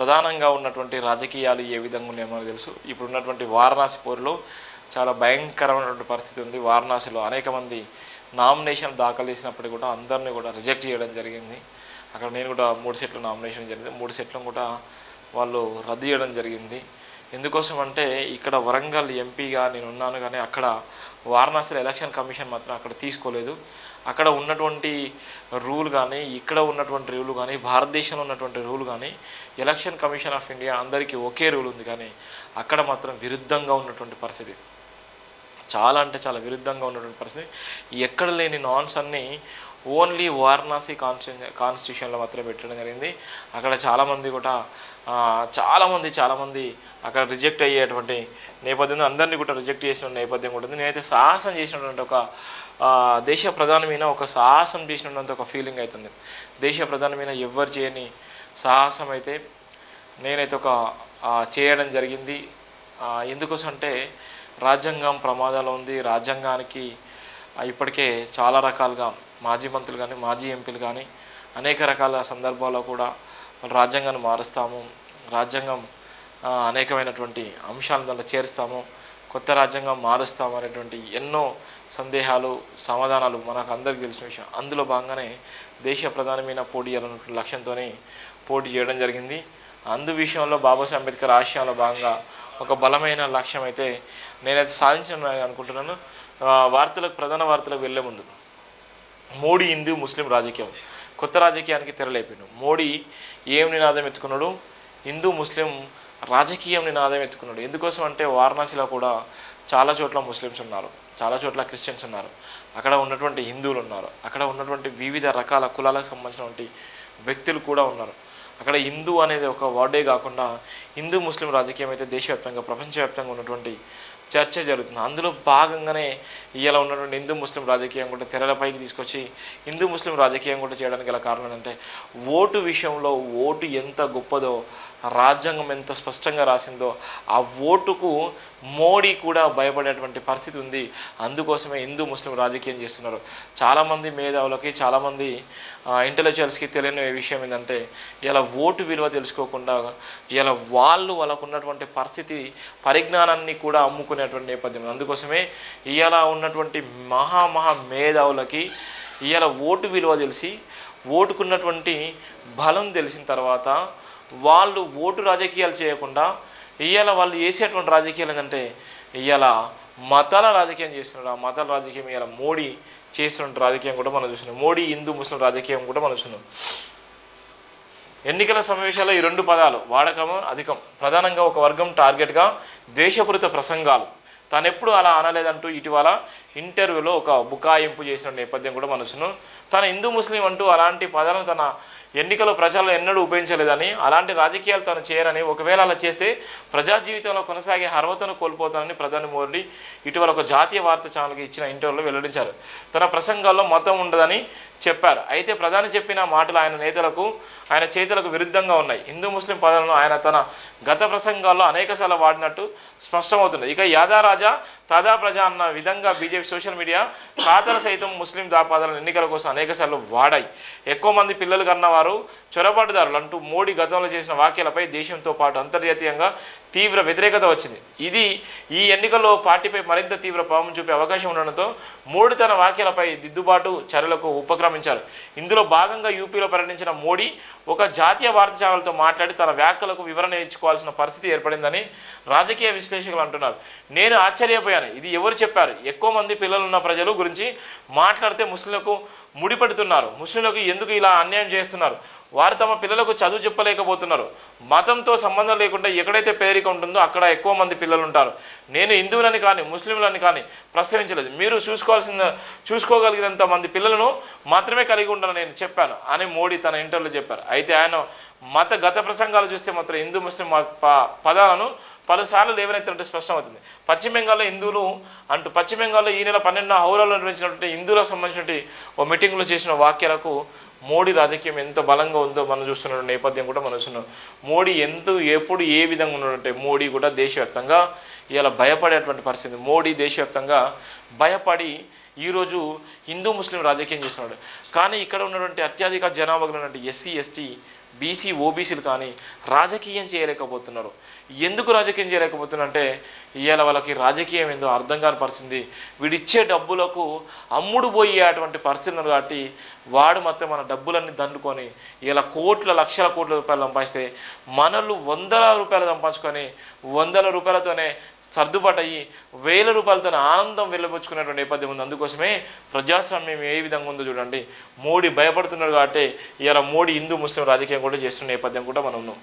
ప్రధానంగా ఉన్నటువంటి రాజకీయాలు ఏ విధంగా ఉన్నాయో మనకు తెలుసు. ఇప్పుడు ఉన్నటువంటి వారణాసి పోరులో చాలా భయంకరమైనటువంటి పరిస్థితి ఉంది. వారణాసిలో అనేక మంది నామినేషన్ దాఖలు చేసినప్పటికీ కూడా అందరినీ కూడా రిజెక్ట్ చేయడం జరిగింది. అక్కడ నేను కూడా 3 సెట్లు నామినేషన్ జరిగింది. 3 సెట్లను కూడా వాళ్ళు రద్దు చేయడం జరిగింది. ఎందుకోసం అంటే ఇక్కడ వరంగల్ ఎంపీగా నేను ఉన్నాను, కానీ అక్కడ వారణాసిలో ఎలక్షన్ కమిషన్ మాత్రం అక్కడ తీసుకోలేదు. అక్కడ ఉన్నటువంటి రూల్ కానీ, ఇక్కడ ఉన్నటువంటి రూల్ కానీ, భారతదేశంలో ఉన్నటువంటి రూల్ కానీ, ఎలక్షన్ కమిషన్ ఆఫ్ ఇండియా అందరికీ ఒకే రూల్ ఉంది, కానీ అక్కడ మాత్రం విరుద్ధంగా ఉన్నటువంటి పరిస్థితి, చాలా అంటే చాలా విరుద్ధంగా ఉన్నటువంటి పరిస్థితి. ఎక్కడ లేని నాన్స్ అన్నీ ఓన్లీ వారణాసి కాన్స్టిట్యూషన్లో మాత్రమే పెట్టడం జరిగింది. అక్కడ చాలామంది కూడా చాలామంది అక్కడ రిజెక్ట్ అయ్యేటువంటి నేపథ్యం, అందరినీ కూడా రిజెక్ట్ చేసిన నేపథ్యం కూడా ఉంది. నేనైతే సాహసం చేసినటువంటి ఒక దేశ ప్రధాని మీద ఒక సాహసం చేసినటువంటి ఒక ఫీలింగ్ అవుతుంది. దేశ ప్రధాని మీద ఎవ్వరు చేయని సాహసం అయితే నేనైతే ఒక చేయడం జరిగింది. ఎందుకోసం అంటే రాజ్యాంగం ప్రమాదంలో ఉంది. రాజ్యాంగానికి ఇప్పటికే చాలా రకాలుగా మాజీ మంత్రులు కానీ, మాజీ ఎంపీలు కానీ అనేక రకాల సందర్భాల్లో కూడా రాజ్యాంగాన్ని మారుస్తాము, రాజ్యాంగం అనేకమైనటువంటి అంశాలను దాంట్లో చేరుస్తాము, కొత్త రాజ్యాంగం మారుస్తాము అనేటువంటి ఎన్నో సందేహాలు, సమాధానాలు మనకు అందరికీ తెలిసిన విషయం. అందులో భాగంగానే దేశ ప్రధాని మీద పోటీ చేయాలన్నటువంటి లక్ష్యంతోనే పోటీ చేయడం జరిగింది. అందు విషయంలో బాబాసాహెబ్ అంబేద్కర్ ఆశయాల్లో భాగంగా ఒక బలమైన లక్ష్యం అయితే నేనైతే సాధించిన అనుకుంటున్నాను. ప్రధాన వార్తలకు వెళ్ళే ముందు మోడీ హిందూ ముస్లిం రాజకీయం, కొత్త రాజకీయానికి తెరలేపాడు. మోడీ ఏం నినాదం ఎత్తుకున్నాడు? హిందూ ముస్లిం రాజకీయం నినాదం ఎత్తుకున్నాడు. ఎందుకోసం అంటే వారణాసిలో కూడా చాలా చోట్ల ముస్లిమ్స్ ఉన్నారు, చాలా చోట్ల క్రిస్టియన్స్ ఉన్నారు, అక్కడ ఉన్నటువంటి హిందువులు ఉన్నారు, అక్కడ ఉన్నటువంటి వివిధ రకాల కులాలకు సంబంధించినటువంటి వ్యక్తులు కూడా ఉన్నారు. అక్కడ హిందూ అనేది ఒక వర్డే కాకుండా హిందూ ముస్లిం రాజకీయం అయితే దేశవ్యాప్తంగా, ప్రపంచవ్యాప్తంగా ఉన్నటువంటి చర్చ జరుగుతుంది. అందులో భాగంగానే ఇవాళ ఉన్నటువంటి హిందూ ముస్లిం రాజకీయం కూడా తెరలపైకి తీసుకొచ్చి హిందూ ముస్లిం రాజకీయం కూడా చేయడానికి గల కారణం ఏంటంటే ఓటు విషయంలో ఓటు ఎంత గొప్పదో, రాజ్యాంగం ఎంత స్పష్టంగా రాసిందో ఆ ఓటుకు మోడీ కూడా భయపడేటువంటి పరిస్థితి ఉంది. అందుకోసమే హిందూ ముస్లిం రాజకీయం చేస్తున్నారు. చాలామంది మేధావులకి, చాలామంది ఇంటెలెక్చువల్స్కి తెలియని విషయం ఏంటంటే ఇలా ఓటు విలువ తెలుసుకోకుండా ఇలా వాళ్ళకు ఉన్నటువంటి పరిస్థితి పరిజ్ఞానాన్ని కూడా అమ్ముకునేటువంటి నేపథ్యం. అందుకోసమే ఇలా ఉన్నటువంటి మహా మేధావులకి ఇలా ఓటు విలువ తెలిసి, ఓటుకున్నటువంటి బలం తెలిసిన తర్వాత వాళ్ళు ఓటు రాజకీయాలు చేయకుండా ఇవాళ వాళ్ళు చేసేటువంటి రాజకీయాలు ఏంటంటే ఇవాళ మతాల రాజకీయం చేస్తున్నారు. ఆ మతాల రాజకీయం ఇవాళ మోడీ చేస్తున్న రాజకీయం కూడా మనం చూస్తున్నాం. మోడీ హిందూ ముస్లిం రాజకీయం కూడా మనం చూస్తున్నాం. ఎన్నికల సమావేశాల్లో ఈ 2 పదాలు వాడకం అధికం. ప్రధానంగా ఒక వర్గం టార్గెట్గా ద్వేషపూరిత ప్రసంగాలు. తాను ఎప్పుడు అలా అనలేదంటూ ఇటీవల ఇంటర్వ్యూలో ఒక బుకాయింపు చేసిన నేపథ్యం కూడా మనం చూస్తున్నాం. తన హిందూ ముస్లిం అంటూ అలాంటి పదాలను తన ఎన్నికల ప్రచారంలో ఎన్నడూ ఉపయోగించలేదని, అలాంటి రాజకీయాలు తను చేయరని, ఒకవేళ అలా చేస్తే ప్రజా జీవితంలో కొనసాగే అర్హతను కోల్పోతానని ప్రధాని మోడీ ఇటీవల ఒక జాతీయ వార్తా ఛానల్కి ఇచ్చిన ఇంటర్వ్యూలో వెల్లడించారు. తన ప్రసంగాల్లో మతం ఉండదని చెప్పారు. అయితే ప్రధాని చెప్పిన మాటలు ఆయన చేతులకు విరుద్ధంగా ఉన్నాయి. హిందూ ముస్లిం పదాలను ఆయన తన గత ప్రసంగాల్లో అనేకసార్లు వాడినట్టు స్పష్టమవుతుంది. ఇక యాదా రాజా తాదా ప్రజా అన్న విధంగా బీజేపీ సోషల్ మీడియా ఖాతాలు సైతం ముస్లిం దాపాదాలను ఎన్నికల కోసం అనేకసార్లు వాడాయి. ఎక్కువ మంది పిల్లలు కన్నవారు చొరబాటుదారులు అంటూ మోడీ గతంలో చేసిన వ్యాఖ్యలపై దేశంతో పాటు అంతర్జాతీయంగా తీవ్ర వ్యతిరేకత వచ్చింది. ఈ ఎన్నికల్లో పార్టీపై మరింత తీవ్ర ప్రభావం చూపే అవకాశం ఉండడంతో మోడీ తన వ్యాఖ్యలపై దిద్దుబాటు చర్యలకు ఉపక్రమించారు. ఇందులో భాగంగా యూపీలో పర్యటించిన మోడీ ఒక జాతీయ వార్తా ఛానల్తో మాట్లాడి తన వ్యాఖ్యలకు వివరణ ఇచ్చుకోవాల్సిన పరిస్థితి ఏర్పడిందని రాజకీయ విశ్లేషకులు అంటున్నారు. నేను ఆశ్చర్యపోయాను. ఇది ఎవరు చెప్పారు? ఎక్కువ మంది పిల్లలున్న ప్రజలు గురించి మాట్లాడితే ముస్లింలకు ముడిపెడుతున్నారు. ముస్లింలకు ఎందుకు ఇలా అన్యాయం చేస్తున్నారు? వారు తమ పిల్లలకు చదువు చెప్పలేకపోతున్నారు. మతంతో సంబంధం లేకుండా ఎక్కడైతే పేదరికం ఉంటుందో అక్కడ ఎక్కువ మంది పిల్లలు ఉంటారు. నేను హిందువులని కానీ ముస్లింలని కానీ ప్రస్తావించలేదు. మీరు చూసుకోగలిగినంత మంది పిల్లలను మాత్రమే కలిగి ఉండాలని నేను చెప్పాను అని మోడీ తన ఇంటర్వ్యూలో చెప్పారు. అయితే ఆయన గత ప్రసంగాలు చూస్తే మాత్రం హిందూ ముస్లిం పదాలను పలుసార్లు లేవనెత్తినట్టు స్పష్టమవుతుంది. పశ్చిమ బెంగాల్లో ఈ నెల 12న హౌరాలో నిర్వహించినటువంటి హిందువులకు సంబంధించినటువంటి ఓ మీటింగ్లో చేసిన వ్యాఖ్యలకు మోడీ రాజకీయం ఎంత బలంగా ఉందో మనం చూస్తున్న నేపథ్యం కూడా మనం చూస్తున్నాం. మోడీ ఎప్పుడు ఏ విధంగా ఉన్నాడంటే మోడీ కూడా దేశవ్యాప్తంగా ఇలా భయపడేటువంటి పరిస్థితి. మోడీ దేశవ్యాప్తంగా భయపడి ఈరోజు హిందూ ముస్లిం రాజకీయం చేస్తున్నాడు. కానీ ఇక్కడ ఉన్నటువంటి అత్యధిక జనాభా ఉన్నటువంటి ఎస్సీ ఎస్టీ బీసీ ఓబీసీలు కానీ రాజకీయం చేయలేకపోతున్నారు. ఎందుకు రాజకీయం చేయలేకపోతున్నారు అంటే ఇవాళ వాళ్ళకి రాజకీయం ఏందో అర్థం కాని పరిస్థితి. వీడిచ్చే డబ్బులకు అమ్ముడు పోయేటువంటి పరిస్థితులను కాబట్టి వాడు మాత్రం మన డబ్బులన్నీ దండుకొని ఇలా లక్షల కోట్ల రూపాయలు సంపాదిస్తే మనలు వందల రూపాయలు సంపాదించుకొని వందల రూపాయలతోనే సర్దుబాటు అయ్యి వేల రూపాయలతో ఆనందం వెళ్ళబుచ్చుకునేటువంటి నేపథ్యం ఉంది. అందుకోసమే ప్రజాస్వామ్యం ఏ విధంగా ఉందో చూడండి. మోడీ భయపడుతున్నాడు కాబట్టి ఇలా మోడీ హిందూ ముస్లిం రాజకీయం కూడా చేస్తున్న నేపథ్యం కూడా మనం ఉన్నాం.